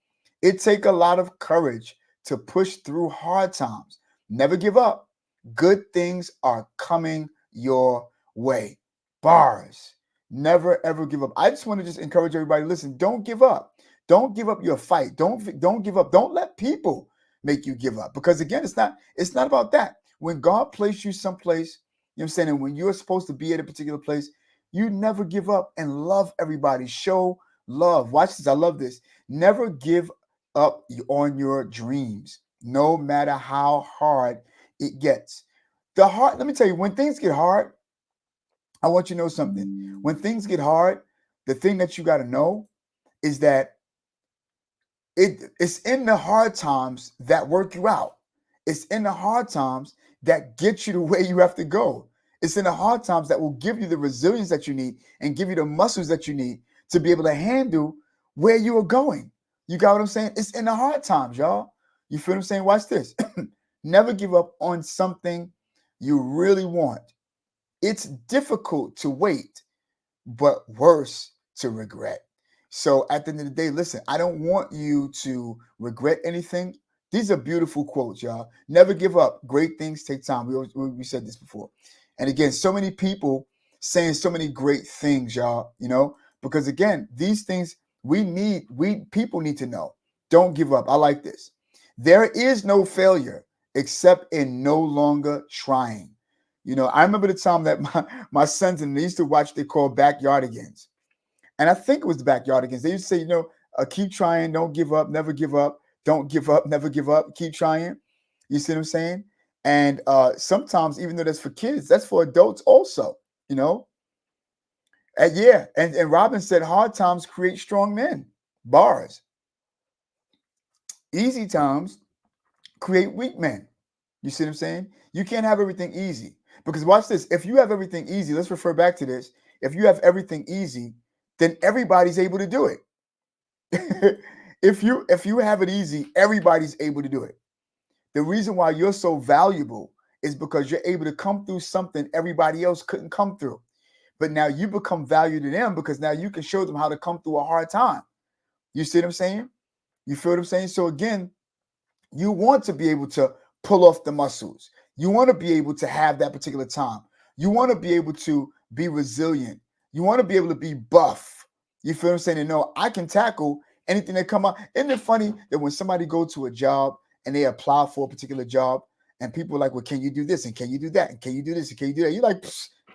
it take a lot of courage to push through hard times. Never give up. Good things are coming your way. Bars. Never ever give up. I just want to just encourage everybody. Listen, don't give up. Don't give up your fight. Don't give up. Don't let people make you give up, because again, it's not about that. When God placed you someplace, you know what I'm saying, and when you're supposed to be at a particular place, you never give up and love everybody. Show love. Watch this. I love this. Never give up on your dreams, no matter how hard it gets. Let me tell you, when things get hard, I want you to know something. When things get hard, the thing that you got to know is that it's in the hard times that work you out. It's in the hard times that get you to where you have to go. It's in the hard times that will give you the resilience that you need and give you the muscles that you need to be able to handle where you are going. You got what I'm saying? It's in the hard times, y'all. You feel what I'm saying? Watch this. Never give up on something you really want. It's difficult to wait, but worse to regret. So at the end of the day, listen, I don't want you to regret anything. These are beautiful quotes, y'all. Never give up. Great things take time. We said this before. And again, so many people saying so many great things, y'all, you know, because again, these things people need to know. Don't give up. I like this. There is no failure except in no longer trying. You know, I remember the time that my sons and they used to watch, they call Backyardigans. And I think it was the Backyardigans. They used to say, you know, keep trying, don't give up, never give up, don't give up, never give up, keep trying. You see what I'm saying? And sometimes, even though that's for kids, that's for adults also, you know? And yeah, and Robin said, hard times create strong men. Bars. Easy times create weak men. You see what I'm saying? You can't have everything easy. Because watch this, if you have everything easy, let's refer back to this. If you have everything easy, then everybody's able to do it. If you have it easy, everybody's able to do it. The reason why you're so valuable is because you're able to come through something everybody else couldn't come through. But now you become value to them because now you can show them how to come through a hard time. You see what I'm saying? You feel what I'm saying? So again, you want to be able to pull off the muscles. You want to be able to have that particular time. You want to be able to be resilient. You want to be able to be buff. You feel what I'm saying? And know I can tackle anything that come up. Isn't it funny that when somebody go to a job and they apply for a particular job and people are like, well, can you do this? And can you do that? And can you do this? And can you do that? You're like,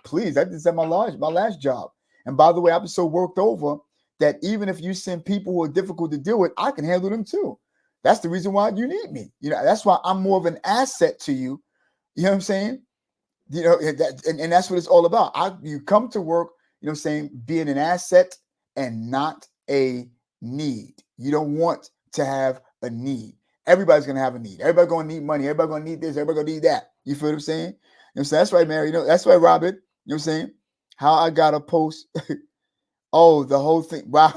please, I did that my last job. And by the way, I've been so worked over that even if you send people who are difficult to deal with, I can handle them too. That's the reason why you need me. You know, that's why I'm more of an asset to you. You know what I'm saying? You know, and that's what it's all about. You come to work, you know what I'm saying, being an asset and not a need. You don't want to have a need. Everybody's going to have a need. Everybody's going to need money. Everybody's going to need this. Everybody's going to need that. You feel what I'm saying? You know what I'm saying? That's right, Mary. You know, that's right, Robin. You know what I'm saying? How I got to post. Oh, the whole thing. Wow.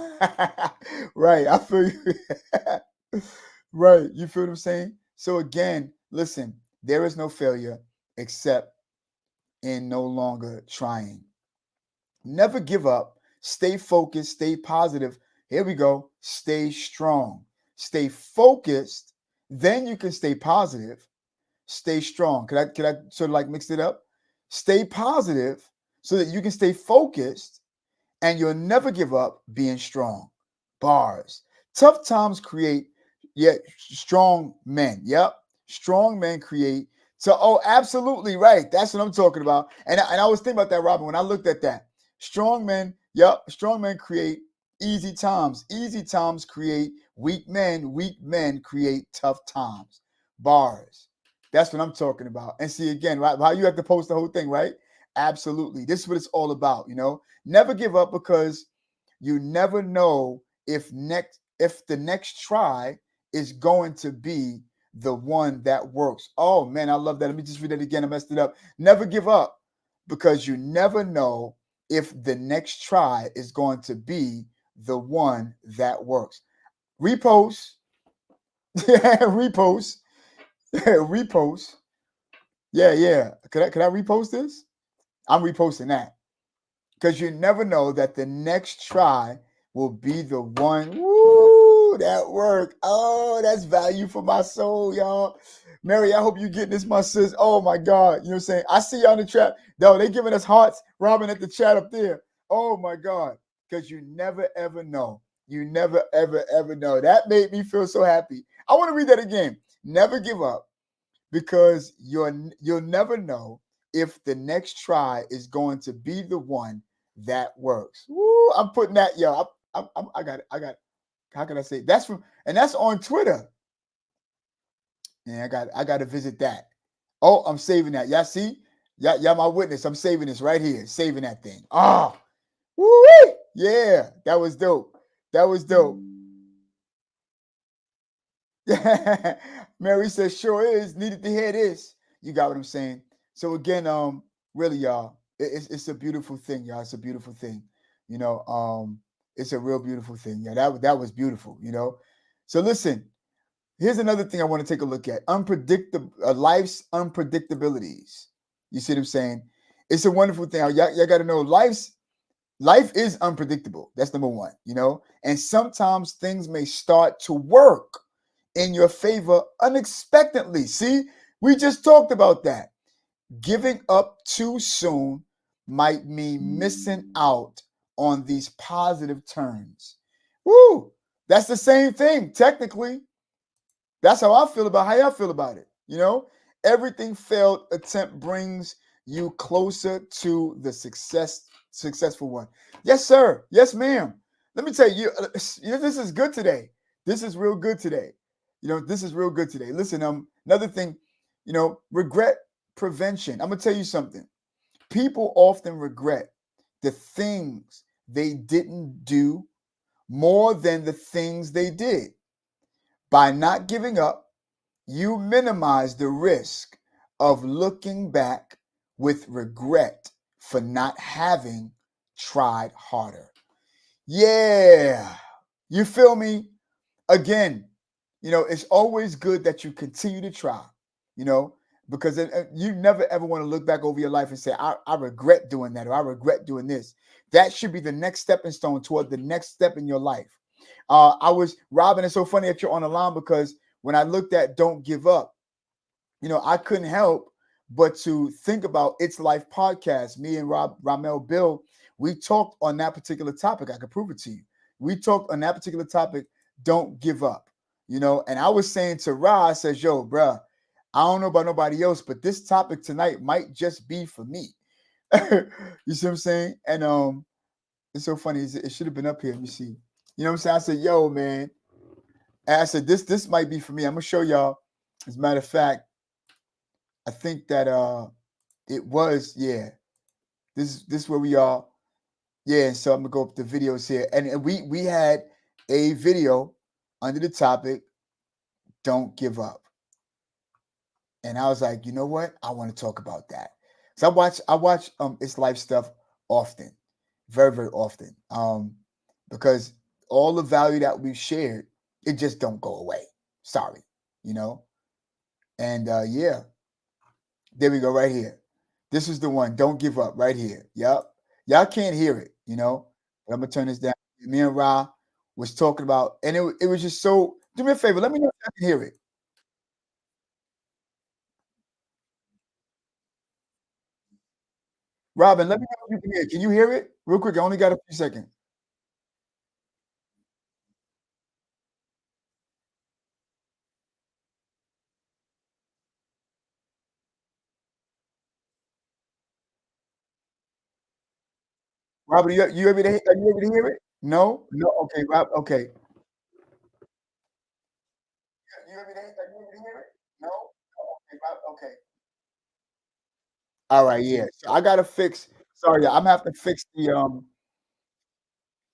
Right. I feel you. Right. You feel what I'm saying? So again, listen, there is no failure except in no longer trying. Never give up. Stay focused. Stay positive. Here we go. Stay strong. Stay focused. Then you can stay positive. Stay strong. Could I sort of like mix it up? Stay positive so that you can stay focused and you'll never give up being strong. Bars. Tough times create strong men. Yep. Strong men create. So, oh, absolutely right. That's what I'm talking about. And I was thinking about that, Robin, when I looked at that. Strong men, yep, strong men create easy times. Easy times create weak men. Weak men create tough times. Bars. That's what I'm talking about. And see, again, right, how you have to post the whole thing, right? Absolutely. This is what it's all about, you know. Never give up because you never know if the next try is going to be the one that works. Oh man, I love that. Let me just read that again. I messed it up. Never give up because you never know if the next try is going to be the one that works. Repost. Repost. Repost. Yeah. Could I repost this? I'm reposting that. Because you never know that the next try will be the one. Woo, that work. Oh, that's value for my soul, y'all. Mary, I hope you get this, my sis. Oh my God. You know what I'm saying? I see y'all in the chat. No, they giving us hearts. Robin at the chat up there. Oh my God. Because you never ever know. You never ever know. That made me feel so happy. I want to read that again. Never give up because you'll never know if the next try is going to be the one that works. Woo, I'm putting that, yo. I got it. How can I say? That's on Twitter. And I got to visit that. Oh, I'm saving that. Y'all see? Y'all my witness. I'm saving this right here. Saving that thing. Oh, woo, yeah. That was dope. That was dope. Mary says, sure is. Needed to hear this. You got what I'm saying? So again, really, y'all, it's a beautiful thing, y'all. It's a beautiful thing. You know, it's a real beautiful thing. Yeah, that was beautiful, you know. So listen, here's another thing I want to take a look at. Life's unpredictabilities. You see what I'm saying? It's a wonderful thing. Y'all got to know life is unpredictable. That's number one, you know. And sometimes things may start to work in your favor unexpectedly. See, we just talked about that. Giving up too soon might mean missing out on these positive turns. Woo! That's the same thing, technically. That's how I feel about how y'all feel about it. You know, everything failed attempt brings you closer to the successful one. Yes, sir. Yes, ma'am. Let me tell you, this is good today. This is real good today. You know, this is real good today. Listen, another thing, you know, regret prevention. I'm gonna tell you something. People often regret the things they didn't do more than the things they did. By not giving up, you minimize the risk of looking back with regret for not having tried harder. Yeah, you feel me? Again, you know, it's always good that you continue to try, you know, because you never ever want to look back over your life and say, I regret doing that, or I regret doing this. That should be the next stepping stone toward the next step in your life. Robin, it's so funny that you're on the line because when I looked at Don't Give Up, you know, I couldn't help but to think about It's Life podcast. Me and Ramel Bill, we talked on that particular topic. I could prove it to you. We talked on that particular topic, Don't Give Up. You know, and I was saying to Ra, I says, yo, bruh, I don't know about nobody else, but this topic tonight might just be for me. You see what I'm saying? And it's so funny. It should have been up here. Let me see. You know what I'm saying? I said, yo, man. And I said, this might be for me. I'm gonna show y'all. As a matter of fact, I think that it was, yeah. This is where we are. Yeah, and so I'm gonna go up the videos here. And we had a video under the topic, Don't Give Up. And I was like, you know what? I want to talk about that. So I watch It's Life stuff often, very, very often. Because all the value that we've shared, it just don't go away. Sorry, you know. And yeah, there we go, right here. This is the one. Don't give up, right here. Yep. Y'all can't hear it, you know. But I'm gonna turn this down. Me and Ra was talking about, and it was just so. Do me a favor. Let me know if I can hear it. Robin, let me know if you can hear it. Can you hear it? Real quick. I only got a few seconds. Robin, you able to are you able to hear it? No? No, okay, Rob. Okay. You able to are you able to hear it? No? Oh, okay, Rob. Okay. All right, yeah. So I gotta fix. Sorry, I'm gonna have to fix the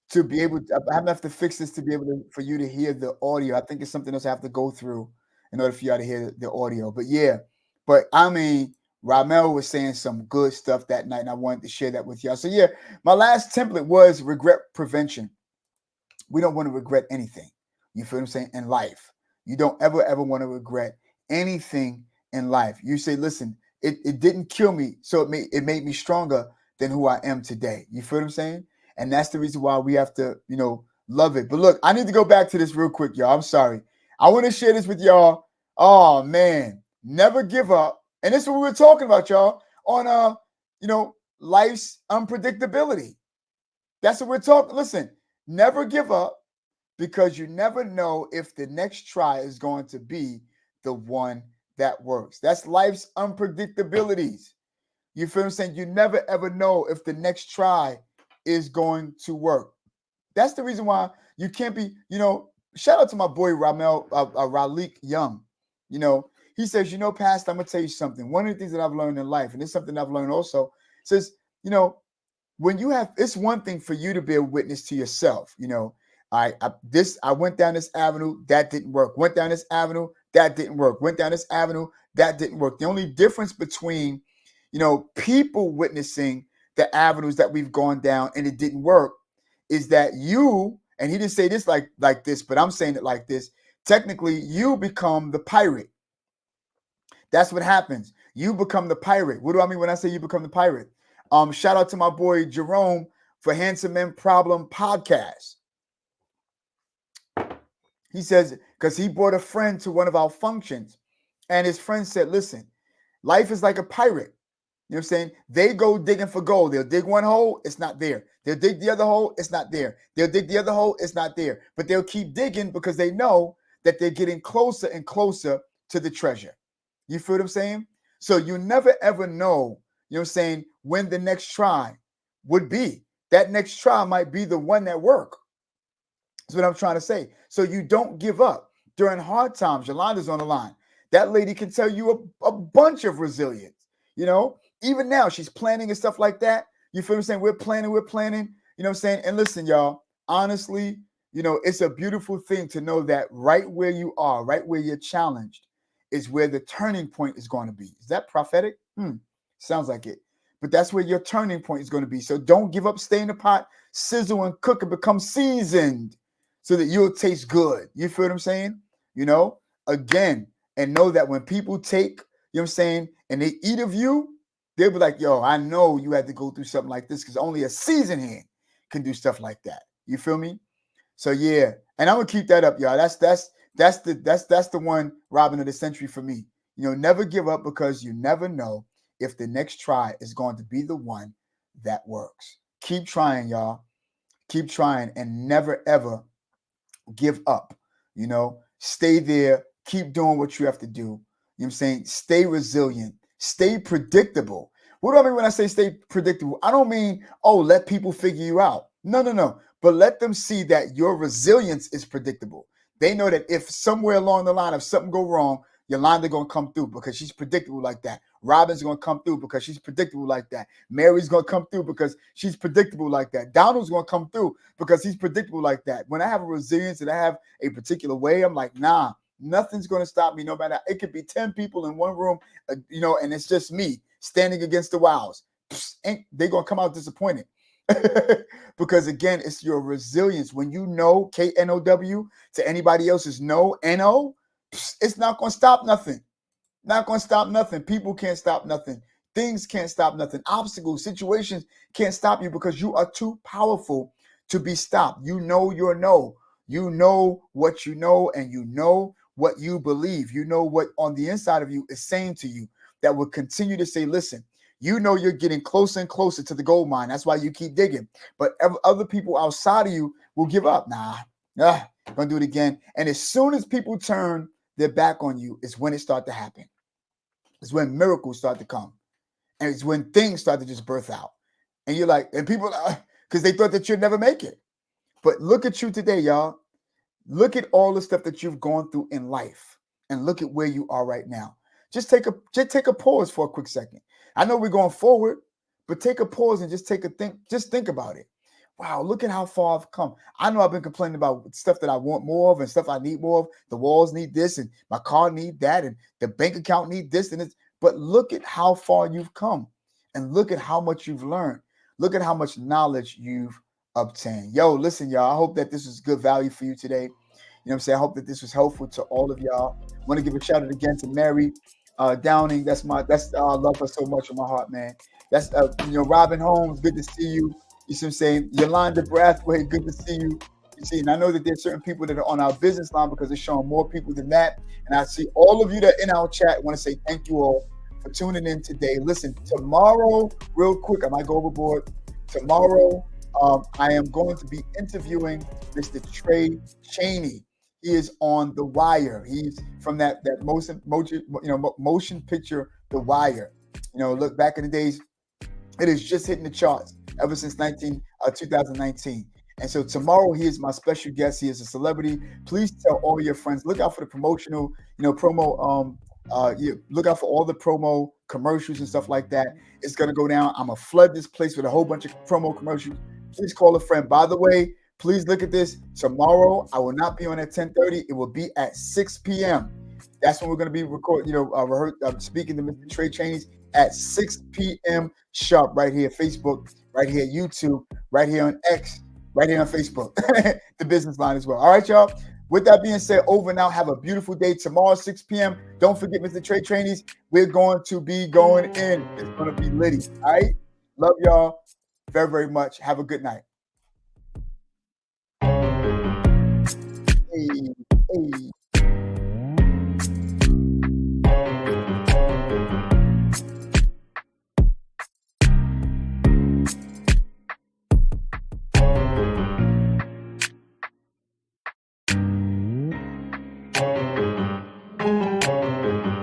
to be able to, I'm gonna have to fix this to be able to for you to hear the audio. I think it's something else I have to go through in order for y'all to hear the audio. But yeah, but I mean, Ramel was saying some good stuff that night, and I wanted to share that with y'all. So yeah, my last template was regret prevention. We don't want to regret anything. You feel what I'm saying? In life, you don't ever want to regret anything in life. You say, listen, it didn't kill me, so it made me stronger than who I am today. You feel what I'm saying? And that's the reason why we have to, love it. But look, I need to go back to this real quick, y'all. I'm sorry. I want to share this with y'all. Oh man, never give up. And this is what we were talking about, y'all, on life's unpredictability. That's what we're talking. Listen, never give up, because you never know if the next try is going to be the one that works. That's life's unpredictabilities. You feel what I'm saying? You never ever know if the next try is going to work. That's the reason why you can't be, shout out to my boy Ramel Ralik Young. He says, Pastor, I'm gonna tell you something. One of the things that I've learned in life, and it's something I've learned also, says, when you have, it's one thing for you to be a witness to yourself. I went down this avenue, that didn't work. Went down this avenue, that didn't work. Went down this avenue, that didn't work. The only difference between, people witnessing the avenues that we've gone down and it didn't work is that you, and he didn't say this like this, but I'm saying it like this. Technically, you become the pirate. That's what happens. You become the pirate. What do I mean when I say you become the pirate? Shout out to my boy Jerome for Handsome Men Problem Podcast. He says, because he brought a friend to one of our functions, and his friend said, listen, life is like a pirate. You know what I'm saying? They go digging for gold. They'll dig one hole, it's not there. They'll dig the other hole, it's not there. They'll dig the other hole, it's not there. But they'll keep digging because they know that they're getting closer and closer to the treasure. You feel what I'm saying? So you never ever know, when the next try would be. That next try might be the one that works. That's what I'm trying to say. So you don't give up. During hard times, Yolanda's on the line. That lady can tell you a bunch of resilience. Even now, she's planning and stuff like that. You feel what I'm saying? We're planning. You know what I'm saying? And listen, y'all, honestly, it's a beautiful thing to know that right where you are, right where you're challenged, is where the turning point is going to be. Is that prophetic? Sounds like it. But that's where your turning point is going to be. So don't give up. Stay in the pot, sizzle and cook and become seasoned so that you'll taste good. You feel what I'm saying? Again, and know that when people take, and they eat of you, they'll be like, yo, I know you had to go through something like this because only a seasoned hand can do stuff like that. You feel me? So yeah, and I'm gonna keep that up, y'all. That's the one Robin of the century for me. Never give up, because you never know if the next try is going to be the one that works. Keep trying, y'all. Keep trying and never ever give up. Stay there. Keep doing what you have to do. You know what I'm saying? Stay resilient. Stay predictable. What do I mean when I say stay predictable? I don't mean, let people figure you out. No. But let them see that your resilience is predictable. They know that if somewhere along the line, if something go wrong, Yolanda going to come through because she's predictable like that. Robin's going to come through because she's predictable like that. Mary's going to come through because she's predictable like that. Donald's going to come through because he's predictable like that. When I have a resilience and I have a particular way, I'm like, nah, nothing's going to stop me, no matter. It could be 10 people in one room, and it's just me standing against the walls. They're going to come out disappointed. Because again, it's your resilience. When you know, KNOW, to anybody else's no, NO, It's not going to stop nothing. Not going to stop nothing. People can't stop nothing. Things can't stop nothing. Obstacles, situations can't stop you because you are too powerful to be stopped. You know your no. You know what you know, and you know what you believe. You know what on the inside of you is saying to you that will continue to say, listen, you know you're getting closer and closer to the gold mine. That's why you keep digging. But other people outside of you will give up. Gonna do it again. And as soon as people turn their back on you is when it starts to happen. It's when miracles start to come. And it's when things start to just birth out. And you're like, and people, because they thought that you'd never make it. But look at you today, y'all. Look at all the stuff that you've gone through in life. And look at where you are right now. Just take a pause for a quick second. I know we're going forward, but take a pause and just think about it. Wow, look at how far I've come. I know I've been complaining about stuff that I want more of and stuff I need more of. The walls need this and my car need that and the bank account need this and this. But look at how far you've come and look at how much you've learned. Look at how much knowledge you've obtained. Yo, listen, y'all, I hope that this was good value for you today. You know what I'm saying? I hope that this was helpful to all of y'all. I want to give a shout out again to Mary Downing. I love her so much in my heart, man. That's Robin Holmes, good to see you. You see what I'm saying? Yolanda Brathwaite, good to see you. You see, and I know that there's certain people that are on our business line because it's showing more people than that. And I see all of you that are in our chat. I want to say thank you all for tuning in today. Listen, tomorrow, real quick, I might go overboard. Tomorrow, I am going to be interviewing Mr. Trey Chaney. He is on The Wire. He's from that motion picture, The Wire. Look, back in the days, it is just hitting the charts ever since 2019. And so tomorrow he is my special guest. He is a celebrity. Please tell all your friends. Look out for the promotional, promo. Look out for all the promo commercials and stuff like that. It's gonna go down. I'm gonna flood this place with a whole bunch of promo commercials. Please call a friend. By the way, please look at this. Tomorrow I will not be on at 10:30. It will be at 6 p.m. That's when we're gonna be recording. Speaking to Mr. Trey Chaney at 6 p.m. sharp, right here, Facebook, right here, YouTube, right here on X, right here on Facebook, the business line as well. All right, y'all. With that being said, over now. Have a beautiful day. Tomorrow, 6 p.m. Don't forget, Mr. Trey Chaney. We're going to be going in. It's going to be litty. All right. Love y'all very, very much. Have a good night. Hey.